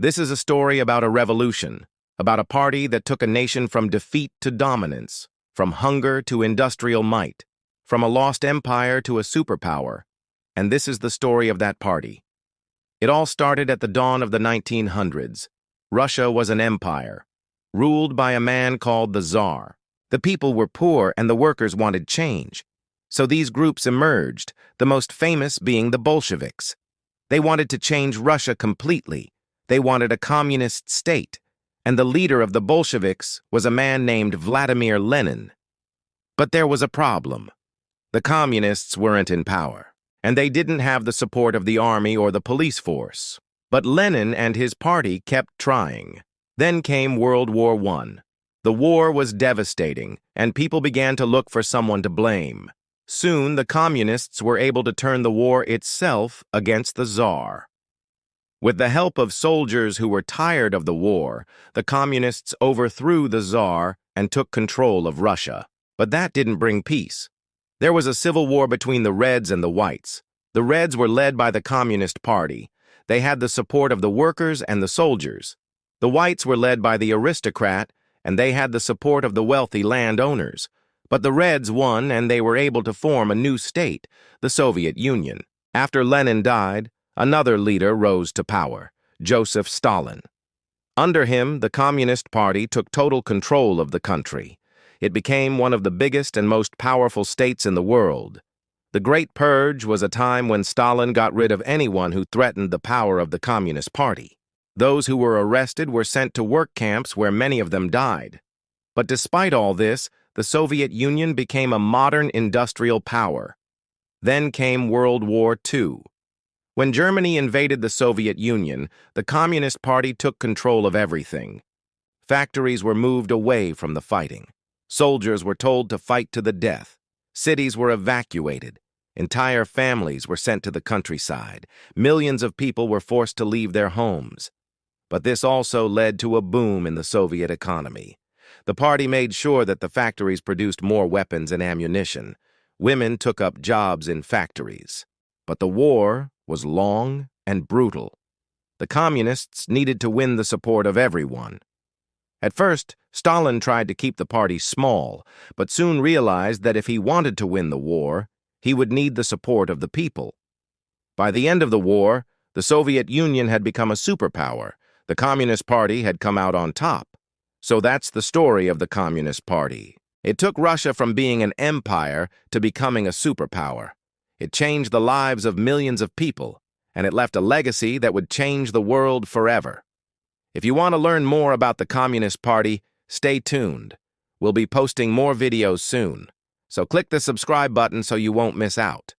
This is a story about a revolution, about a party that took a nation from defeat to dominance, from hunger to industrial might, from a lost empire to a superpower. And this is the story of that party. It all started at the dawn of the 1900s. Russia was an empire, ruled by a man called the Tsar. The people were poor and the workers wanted change. So these groups emerged, the most famous being the Bolsheviks. They wanted to change Russia completely. They wanted a communist state, and the leader of the Bolsheviks was a man named Vladimir Lenin. But there was a problem. The communists weren't in power, and they didn't have the support of the army or the police force. But Lenin and his party kept trying. Then came World War I. The war was devastating, and people began to look for someone to blame. Soon, the communists were able to turn the war itself against the Tsar. With the help of soldiers who were tired of the war, the communists overthrew the Tsar and took control of Russia. But that didn't bring peace. There was a civil war between the Reds and the Whites. The Reds were led by the Communist Party. They had the support of the workers and the soldiers. The Whites were led by the aristocrat, and they had the support of the wealthy landowners. But the Reds won, and they were able to form a new state, the Soviet Union. After Lenin died, another leader rose to power, Joseph Stalin. Under him, the Communist Party took total control of the country. It became one of the biggest and most powerful states in the world. The Great Purge was a time when Stalin got rid of anyone who threatened the power of the Communist Party. Those who were arrested were sent to work camps where many of them died. But despite all this, the Soviet Union became a modern industrial power. Then came World War II. When Germany invaded the Soviet Union, the Communist Party took control of everything. Factories were moved away from the fighting. Soldiers were told to fight to the death. Cities were evacuated. Entire families were sent to the countryside. Millions of people were forced to leave their homes. But this also led to a boom in the Soviet economy. The party made sure that the factories produced more weapons and ammunition. Women took up jobs in factories. But the war was long and brutal. The communists needed to win the support of everyone. At first, Stalin tried to keep the party small, but soon realized that if he wanted to win the war, he would need the support of the people. By the end of the war, the Soviet Union had become a superpower. The Communist Party had come out on top. So that's the story of the Communist Party. It took Russia from being an empire to becoming a superpower. It changed the lives of millions of people, and it left a legacy that would change the world forever. If you want to learn more about the Communist Party, stay tuned. We'll be posting more videos soon. So click the subscribe button so you won't miss out.